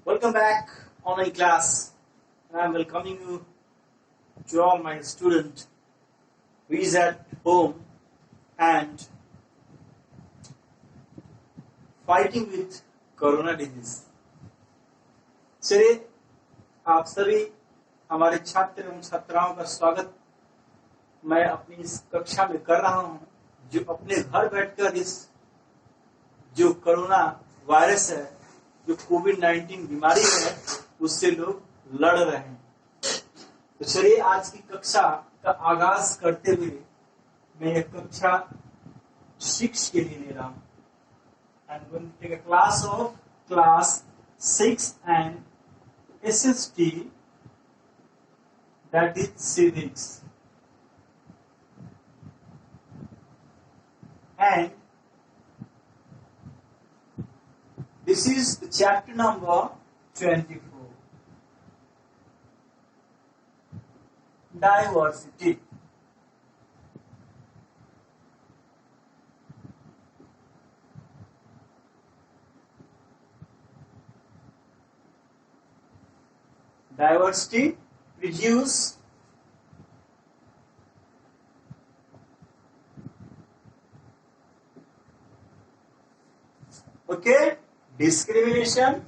Welcome back online class, and I'm welcoming you to all my student who is at home and fighting with corona disease. चलिए आप सभी हमारे छात्र एवं छात्राओं का स्वागत मैं अपनी इस कक्षा में कर रहा हूं, जो अपने घर बैठकर इस जो कोरोना वायरस है, जो कोविड-19 बीमारी है, उससे लोग लड़ रहे हैं। तो चलिए आज की कक्षा का आगाज करते हुए मैं एक कक्षा 6 के लिए ले रहा हूं। I'm going to take a class of class 6 and SST, that is civics, and this is the chapter number 24, diversity. Diversity reduce discrimination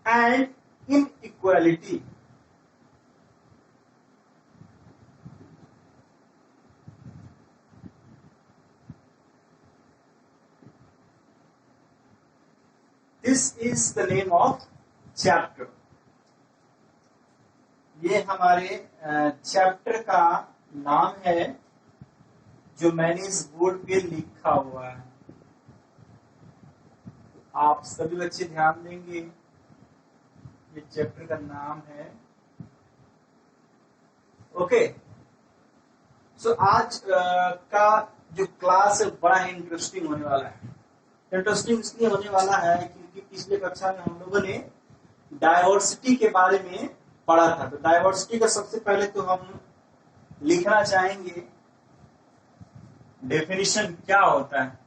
and inequality. This is the name of chapter. ये हमारे chapter का नाम है, जो मैंने इस board पे लिखा हुआ है। आप सभी बच्चे ध्यान देंगे, ये चैप्टर का नाम है। ओके, सो आज का जो क्लास है बड़ा ही इंटरेस्टिंग होने वाला है। इंटरेस्टिंग इसलिए होने वाला है क्योंकि पिछले कक्षा में हम लोगों ने डाइवर्सिटी के बारे में पढ़ा था। तो डाइवर्सिटी का सबसे पहले तो हम लिखना चाहेंगे डेफिनेशन क्या होता है।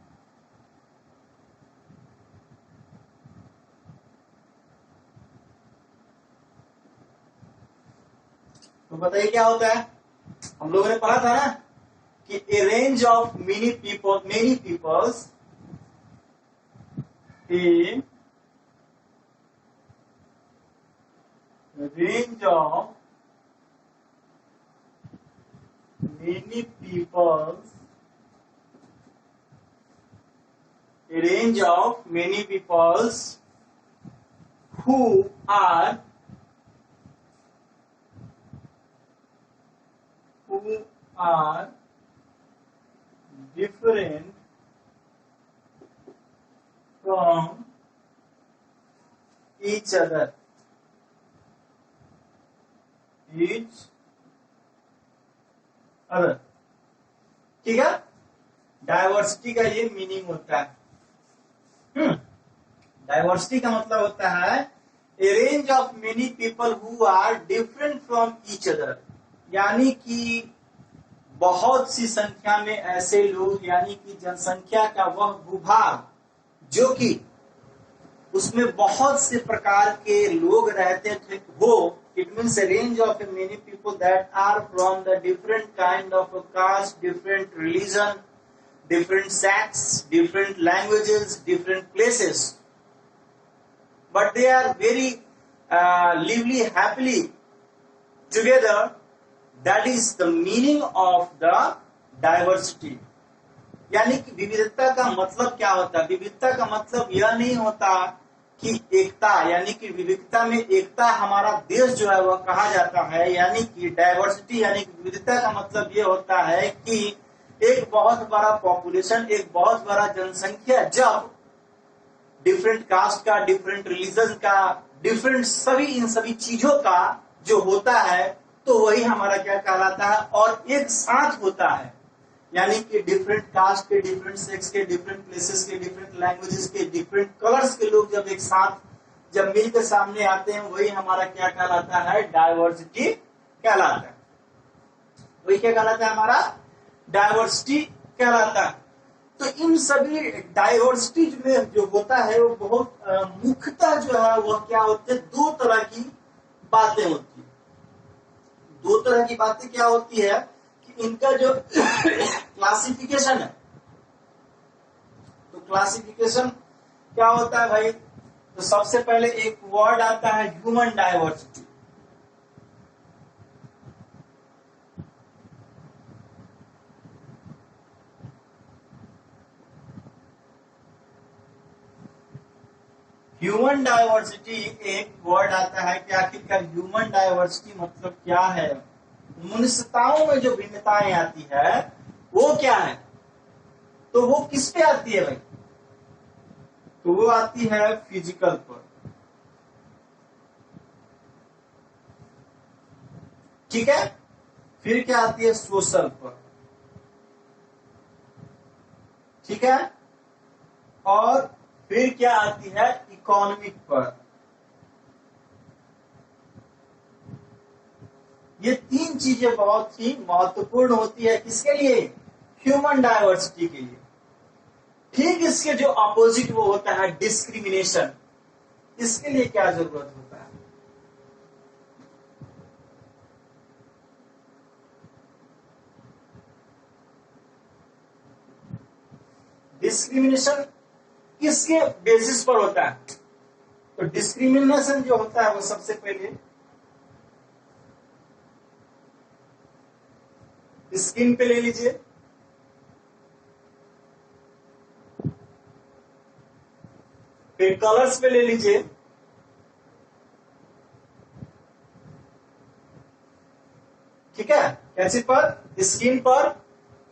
तो बताइए क्या होता है। हम लोगों ने पढ़ा था ना कि a range of many peoples a range of many peoples who are different from each other. ठीक है, डाइवर्सिटी का ये मीनिंग होता है। डाइवर्सिटी का मतलब होता है a range of many people who are different from each other, यानी कि बहुत सी संख्या में ऐसे लोग, यानी कि जनसंख्या का वह भूभाग जो कि उसमें बहुत से प्रकार के लोग रहते थे, वो it means a range of many people that are from the different kind of caste, different religion, different sects, different languages, different places, but they are very lively happily together. That is the meaning of the diversity. यानी कि विविधता का मतलब क्या होता है। विविधता का मतलब यह नहीं होता कि एकता, यानी कि विविधता में एकता हमारा देश जो है वह कहा जाता है। यानी कि डाइवर्सिटी यानी कि विविधता का मतलब ये होता है कि एक बहुत बड़ा पॉपुलेशन, एक बहुत बड़ा जनसंख्या जब डिफरेंट कास्ट का, डिफरेंट रिलीजन का, डिफरेंट सभी इन सभी चीजों का जो होता है, तो वही हमारा क्या कहलाता है, और एक साथ होता है। यानी कि डिफरेंट कास्ट के, डिफरेंट सेक्स के, डिफरेंट प्लेसेस के, डिफरेंट लैंग्वेजेस के, डिफरेंट कलर्स के लोग जब एक साथ जब मिलकर सामने आते हैं, वही हमारा क्या कहलाता है, डाइवर्सिटी कहलाता है। वही क्या कहलाता है, हमारा डायवर्सिटी कहलाता है। तो इन सभी डायवर्सिटी में जो होता है वो बहुत मुख्यतः जो है वह क्या होते हैं, दो तरह की बातें होती है। दो तरह की बातें क्या होती है कि इनका जो क्लासिफिकेशन है, तो क्लासिफिकेशन क्या होता है भाई, तो सबसे पहले एक वर्ड आता है ह्यूमन डायवर्सिटी। ह्यूमन डायवर्सिटी एक वर्ड आता है कि आखिरकार ह्यूमन डायवर्सिटी मतलब क्या है, मनुष्यताओं में जो भिन्नताएं आती है वो क्या है। तो वो किस पे आती है भाई, तो वो आती है फिजिकल पर, ठीक है। फिर क्या आती है, सोशल पर, ठीक है। और फिर क्या आती है, इकोनॉमिक पर। ये तीन चीजें बहुत ही महत्वपूर्ण होती है, किसके लिए, ह्यूमन डायवर्सिटी के लिए। ठीक इसके जो अपोजिट वो होता है डिस्क्रिमिनेशन। इसके लिए क्या जरूरत होता है, डिस्क्रिमिनेशन किसके बेसिस पर होता है, तो डिस्क्रिमिनेशन जो होता है वो सबसे पहले स्किन पे ले लीजिए, फिर कलर्स पे ले लीजिए, ठीक है, कैसे पर, स्किन पर,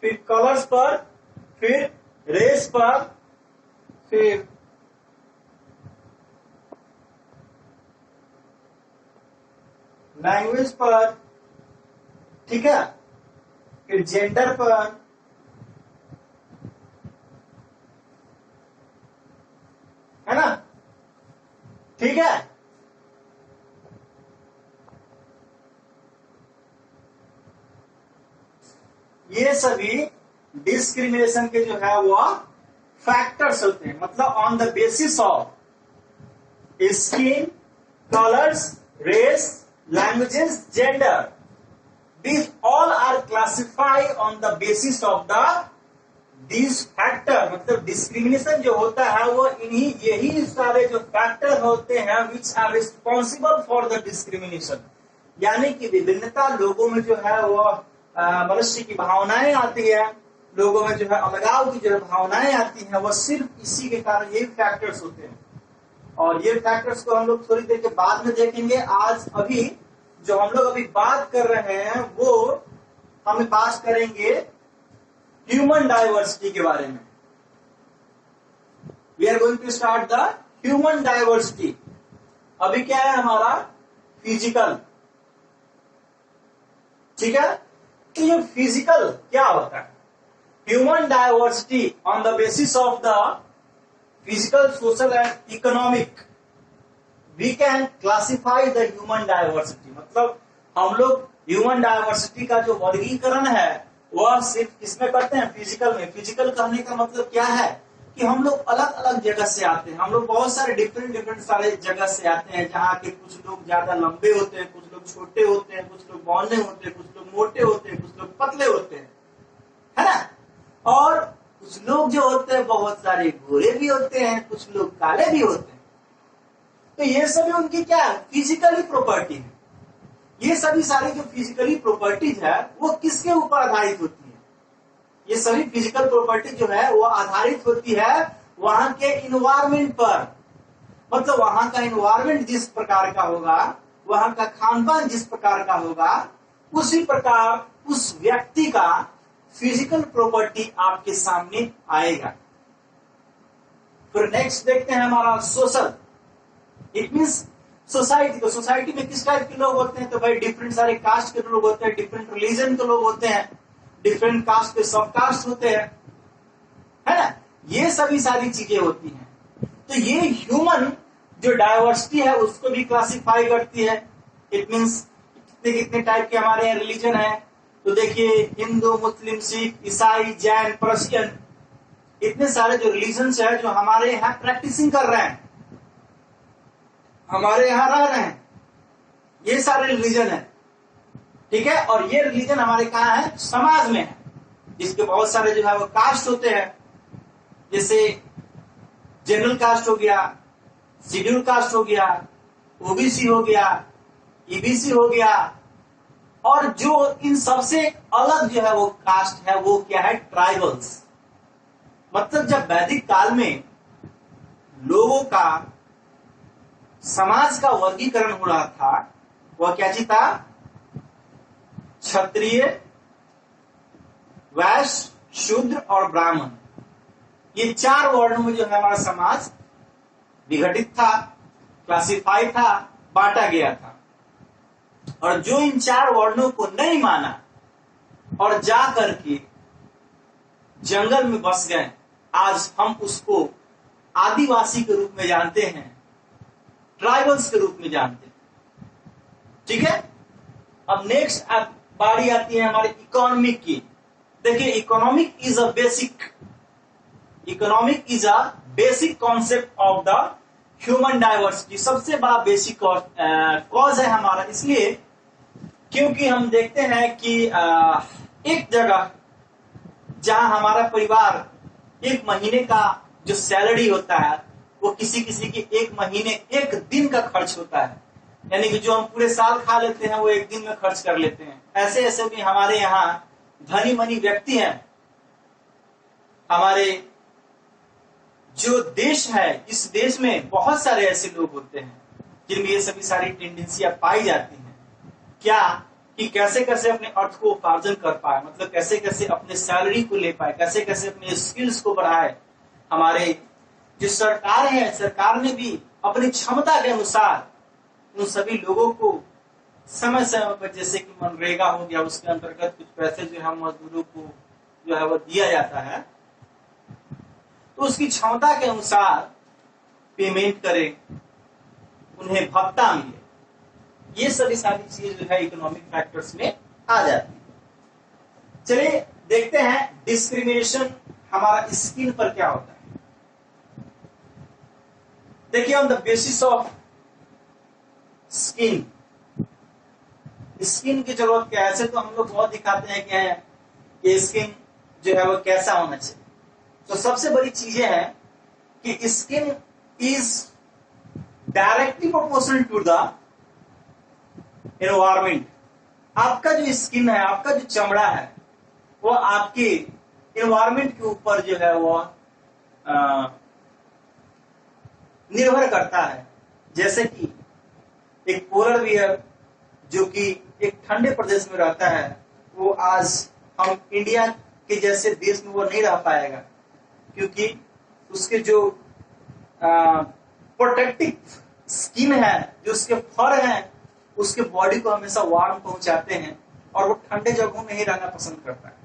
फिर कलर्स पर, फिर रेस पर, फिर लैंग्वेज पर, ठीक है, फिर जेंडर पर, है ना, ठीक है। ये सभी डिस्क्रिमिनेशन के जो है वो फैक्टर्स होते हैं, मतलब on the basis of skin, colours, race, languages, gender, these all are classified on the basis of the these factor। मतलब डिस्क्रिमिनेशन जो होता है वो इन्हीं यही सारे जो फैक्टर होते हैं which are responsible for the discrimination। यानी कि विभिन्नता लोगों में जो है वो मनुष्य की भावनाएं आती है, लोगों में जो है अलगाव की जो भावनाएं आती हैं, वो सिर्फ इसी के कारण यही फैक्टर्स होते हैं। और ये फैक्टर्स को हम लोग थोड़ी देर के बाद में देखेंगे। आज अभी जो हम लोग अभी बात कर रहे हैं वो हम बात करेंगे ह्यूमन डायवर्सिटी के बारे में। We are going to start the human diversity. अभी क्या है हमारा, फिजिकल, ठीक है। तो ये फिजिकल क्या होता है, human diversity on the basis of the physical, social and economic we can classify the human diversity. मतलब हम लोग ह्यूमन डायवर्सिटी का जो वर्गीकरण है वह सिर्फ किसमें करते हैं, फिजिकल में। फिजिकल कहने का मतलब क्या है कि हम लोग अलग अलग जगह से आते हैं, हम लोग बहुत सारे डिफरेंट सारे जगह से आते हैं, जहाँ के कुछ लोग ज्यादा लंबे होते हैं, कुछ लोग छोटे होते हैं, कुछ लोग बौने होते हैं, कुछ लोग मोटे होते हैं, कुछ लोग पतले होते हैं, है ना। और कुछ लोग जो होते हैं बहुत सारे गोरे भी होते हैं, कुछ लोग काले भी होते हैं। तो ये सभी उनकी क्या है, फिजिकली प्रॉपर्टी है। ये सभी सारी जो फिजिकली प्रॉपर्टीज है वो किसके ऊपर आधारित होती है, ये सभी फिजिकल प्रॉपर्टी जो है वो आधारित होती है वहां के इन्वायरमेंट पर। मतलब वहां का इन्वायरमेंट जिस प्रकार का होगा, वहां का खान पान जिस प्रकार का होगा, उसी प्रकार उस व्यक्ति का फिजिकल प्रॉपर्टी आपके सामने आएगा। फिर नेक्स्ट देखते हैं हमारा सोशल। It means society. तो सोसाइटी में किस टाइप के लोग होते हैं, तो भाई डिफरेंट सारे कास्ट के लोग होते हैं, डिफरेंट रिलीजन के लोग होते हैं, डिफरेंट कास्ट के सब कास्ट होते हैं, है ना। ये सभी सारी चीजें होती हैं। तो ये ह्यूमन जो डायवर्सिटी है उसको भी क्लासिफाई करती है। इट मीन्स कितने कितने टाइप के हमारे यहाँ रिलीजन है, तो देखिए हिंदू, मुस्लिम, सिख, ईसाई, जैन, पर्शियन, इतने सारे जो रिलीजन्स है जो हमारे यहाँ प्रैक्टिसिंग कर रहे हैं, हमारे यहाँ रह रहे हैं, ये सारे रिलीजन है, ठीक है। और ये रिलीजन हमारे कहाँ है, समाज में है, जिसके बहुत सारे जो है वो कास्ट होते हैं, जैसे जनरल कास्ट हो गया, शेड्यूल कास्ट हो गया, ओबीसी हो गया, ईबीसी हो गया, और जो इन सबसे अलग जो है वो कास्ट है वो क्या है, ट्राइबल्स। मतलब जब वैदिक काल में लोगों का, समाज का वर्गीकरण हो रहा था, वह क्या चीज था, क्षत्रिय, वैश्य, शूद्र और ब्राह्मण, ये 4 वर्णों में जो है हमारा समाज विघटित था, क्लासिफाई था, बांटा गया था। और जो इन 4 वर्णों को नहीं माना और जा करके जंगल में बस गए, आज हम उसको आदिवासी के रूप में जानते हैं, ट्राइबल्स के रूप में जानते हैं, ठीक है। अब नेक्स्ट बारी आती है हमारे इकोनॉमिक की। देखिए economic is a basic concept of the human diversity. सबसे बड़ा बेसिक कॉज है हमारा, इसलिए क्योंकि हम देखते हैं कि एक जगह जहां हमारा परिवार एक महीने का जो सैलरी होता है वो किसी की एक महीने, एक दिन का खर्च होता है, यानी कि जो हम पूरे साल खा लेते हैं वो एक दिन में खर्च कर लेते हैं। ऐसे ऐसे भी हमारे यहाँ धनी मनी व्यक्ति हैं। हमारे जो देश है, इस देश में बहुत सारे ऐसे लोग होते हैं जिनमें ये सभी सारी टेंडेंसियां पाई जाती हैं। क्या कि कैसे कैसे अपने अर्थ को उपार्जन कर पाए, मतलब कैसे कैसे अपने सैलरी को ले पाए, कैसे कैसे अपने स्किल्स को बढ़ाए। हमारे जो सरकार है, सरकार ने भी अपनी क्षमता के अनुसार उन सभी लोगों को समय समय पर, जैसे कि मनरेगा हो गया, उसके अंतर्गत कुछ पैसे जो है मजदूरों को जो है वो दिया जाता है, तो उसकी क्षमता के अनुसार पेमेंट करे, उन्हें भत्ता मिले। ये सभी सारी चीजें जो है इकोनॉमिक फैक्टर्स में आ जाती है। चलिए देखते हैं डिस्क्रिमिनेशन हमारा स्किन पर क्या होता है। देखिए on the basis of skin, skin की जरूरत क्या है। ऐसे तो हम लोग बहुत दिखाते हैं क्या है कि स्किन जो है वो कैसा होना चाहिए। तो सबसे बड़ी चीजें हैं कि skin is directly proportional to the environment. आपका जो स्किन है, आपका जो चमड़ा है, वो आपके एनवायरमेंट के ऊपर जो है वो निर्भर करता है। जैसे कि एक पोलर बियर जो कि एक ठंडे प्रदेश में रहता है, वो आज हम इंडिया के जैसे देश में वो नहीं रह पाएगा, क्योंकि उसके जो प्रोटेक्टिव स्किन है, जो उसके फर हैं, उसके बॉडी को हमेशा वार्म पहुंचाते हैं और वो ठंडे जगहों में ही रहना पसंद करता है।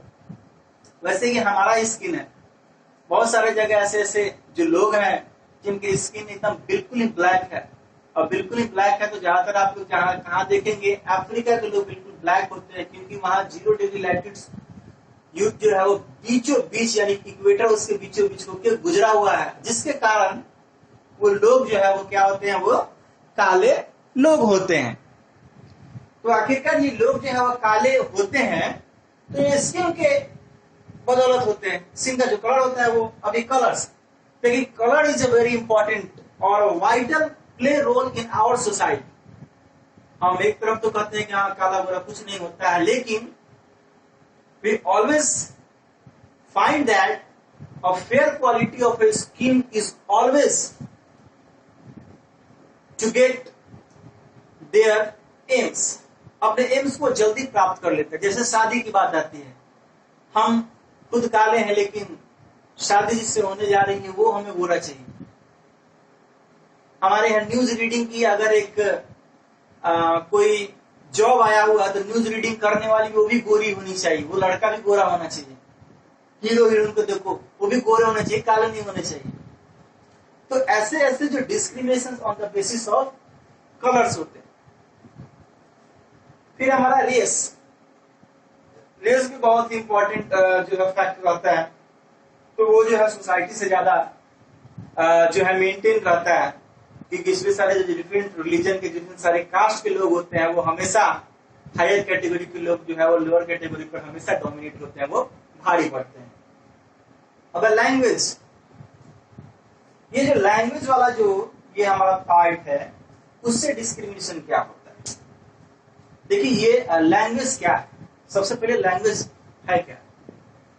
वैसे ही हमारा स्किन है, बहुत सारे जगह ऐसे ऐसे जो लोग हैं जिनकी स्किन एकदम बिल्कुल ही ब्लैक है। और बिल्कुल ही ब्लैक है तो ज्यादातर आप लोग कहाँ देखेंगे, अफ्रीका के लोग बिल्कुल ब्लैक होते हैं, क्योंकि वहां 0 डिग्री लैटिट्यूड युद्ध जो है वो बीचों बीच, यानी इक्वेटर उसके बीचों बीच होकर गुजरा हुआ है, जिसके कारण वो लोग जो है वो क्या होते हैं, वो काले लोग होते हैं। तो आखिरकार ये लोग जो है वो काले होते हैं तो ये स्किन के बदौलत होते हैं। स्किन का जो कलर होता है वो, अभी कलर्स, लेकिन colour is a very important और vital play role in our society. हम एक तरफ तो कहते हैं कि हाँ काला गोरा कुछ नहीं होता है, लेकिन we always find that a fair quality of a skin is always to get their aims, अपने एम्स को जल्दी प्राप्त कर लेते हैं। जैसे शादी की बात आती है, हम खुद काले हैं लेकिन शादी जिससे होने जा रही है वो हमें गोरा चाहिए। हमारे यहाँ न्यूज रीडिंग की अगर एक कोई जॉब आया हुआ तो न्यूज रीडिंग करने वाली वो भी गोरी होनी चाहिए, वो लड़का भी गोरा होना चाहिए। हीरो हीरोइन को देखो, वो भी गोरे होने चाहिए, काले नहीं होने चाहिए। तो ऐसे ऐसे जो discrimination on the basis of colours होते हैं। फिर हमारा रेस, रेस भी बहुत ही इंपॉर्टेंट जो है फैक्टर रहता है, तो वो जो है सोसाइटी से ज्यादा जो है मेंटेन रहता है, क्योंकि इसमें सारे जो डिफरेंट रिलीजन के डिफरेंट सारे कास्ट के लोग होते हैं वो हमेशा हायर कैटेगरी के लोग जो है वो लोअर कैटेगरी पर हमेशा डोमिनेट होते हैं, वो भारी पड़ते हैं। अब लैंग्वेज, ये जो लैंग्वेज वाला जो ये हमारा पार्ट है, उससे डिस्क्रिमिनेशन क्या होता है? देखिए ये लैंग्वेज क्या है, सबसे पहले लैंग्वेज है क्या?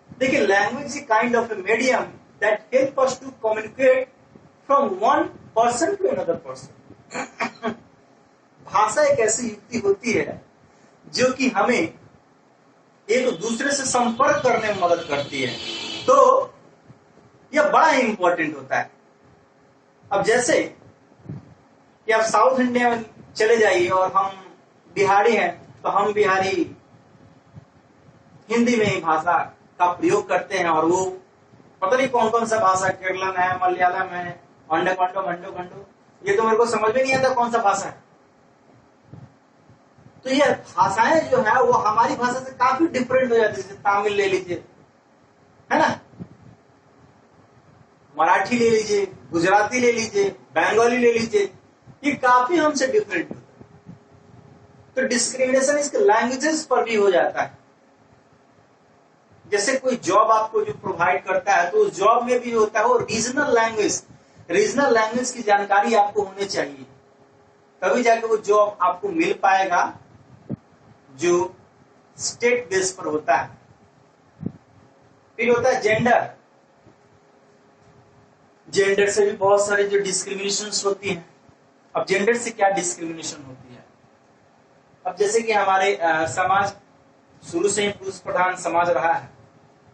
देखिए language is kind of a medium that help us to communicate from one person to another person. भाषा एक ऐसी युक्ति होती है जो कि हमें एक दूसरे से संपर्क करने में मदद करती है, तो यह बड़ा ही इंपॉर्टेंट होता है। अब जैसे कि आप साउथ इंडिया में चले जाइए और हम बिहारी हैं, तो हम बिहारी हिंदी में ही भाषा का प्रयोग करते हैं, और वो पता नहीं कौन कौन सा भाषा, केरलन है, मलयालम है, अंडो कंडो मंडो कंडो, ये तो मेरे को समझ में नहीं आता कौन सा भाषा है। तो ये भाषाएं जो है वो हमारी भाषा से काफी डिफरेंट हो जाती है। जैसे तमिल ले लीजिए, है ना, मराठी ले लीजिए, गुजराती ले लीजिए, बंगाली ले लीजिए, ये काफी हमसे डिफरेंट होता है। तो डिस्क्रिमिनेशन इसके लैंग्वेजेस पर भी हो जाता है। जैसे कोई जॉब आपको जो प्रोवाइड करता है, तो उस जॉब में भी होता है वो रीजनल लैंग्वेज की जानकारी आपको होनी चाहिए, तभी जाके वो जॉब आपको मिल पाएगा जो स्टेट बेस पर होता है। फिर होता है जेंडर से भी बहुत सारे जो डिस्क्रिमिनेशन होती हैं। अब जेंडर से क्या डिस्क्रिमिनेशन होती है? अब जैसे कि हमारे समाज शुरू से ही पुरुष प्रधान समाज रहा है,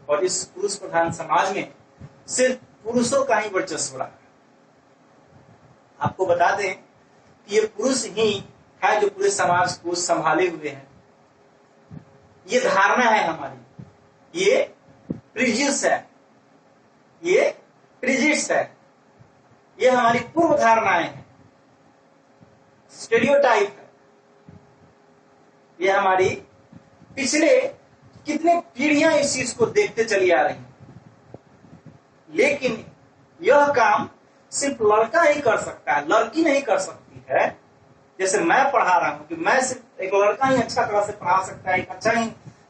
और इस पुरुष प्रधान समाज में सिर्फ पुरुषों का ही वर्चस्व रहा है। आपको बता दें कि ये पुरुष ही है जो पूरे समाज को संभाले हुए हैं। ये धारणा है हमारी, ये प्रिजिस है, ये हमारी पूर्व धारणाएं हैं, स्टेरियोटाइप है। ये हमारी पिछले कितने पीढ़ियां इस चीज को देखते चली आ रही हैं। लेकिन यह काम सिर्फ लड़का ही कर सकता है, लड़की नहीं कर सकती है। जैसे मैं पढ़ा रहा हूं कि मैं सिर्फ एक लड़का ही अच्छा तरह से पढ़ा सकता है, एक अच्छा ही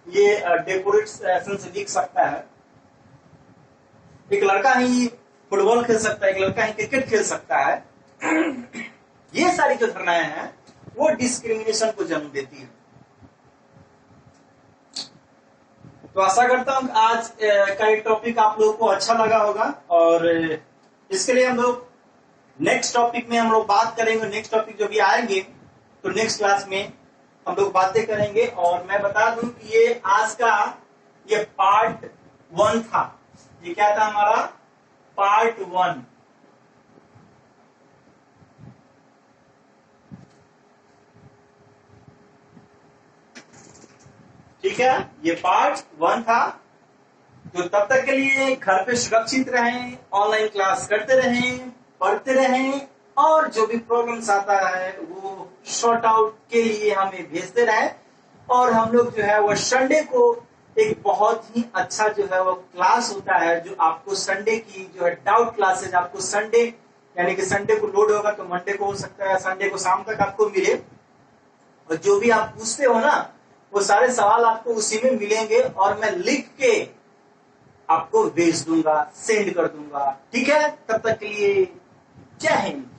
ये डेकोरेशन से लिख सकता है, एक लड़का ही फुटबॉल खेल सकता है, एक लड़का ही क्रिकेट खेल सकता है। ये सारी जो धारणाएं हैं वो डिस्क्रिमिनेशन को जन्म देती है। तो आशा करता हूं आज का ये टॉपिक आप लोगों को अच्छा लगा होगा, और इसके लिए हम लोग नेक्स्ट टॉपिक में हम लोग बात करेंगे। नेक्स्ट टॉपिक जो भी आएंगे तो नेक्स्ट क्लास में हम लोग बातें करेंगे। और मैं बता दूं कि ये आज का ये पार्ट 1 था। ये क्या था हमारा? पार्ट 1। ठीक है, ये पार्ट 1 था। तो तब तक के लिए घर पे सुरक्षित रहें, ऑनलाइन क्लास करते रहें, पढ़ते रहें, और जो भी प्रॉब्लम्स आता है वो सॉर्ट आउट के लिए हमें भेजते रहें। और हम लोग जो है वो संडे को एक बहुत ही अच्छा जो है वो क्लास होता है, जो आपको संडे की जो है डाउट क्लासेज आपको संडे यानी कि संडे को लोड होगा तो मंडे को हो सकता है संडे को शाम तक आपको मिले। और जो भी आप पूछते हो ना, वो सारे सवाल आपको उसी में मिलेंगे, और मैं लिख के आपको भेज दूंगा, सेंड कर दूंगा। ठीक है, तब तक के लिए जय हिंद।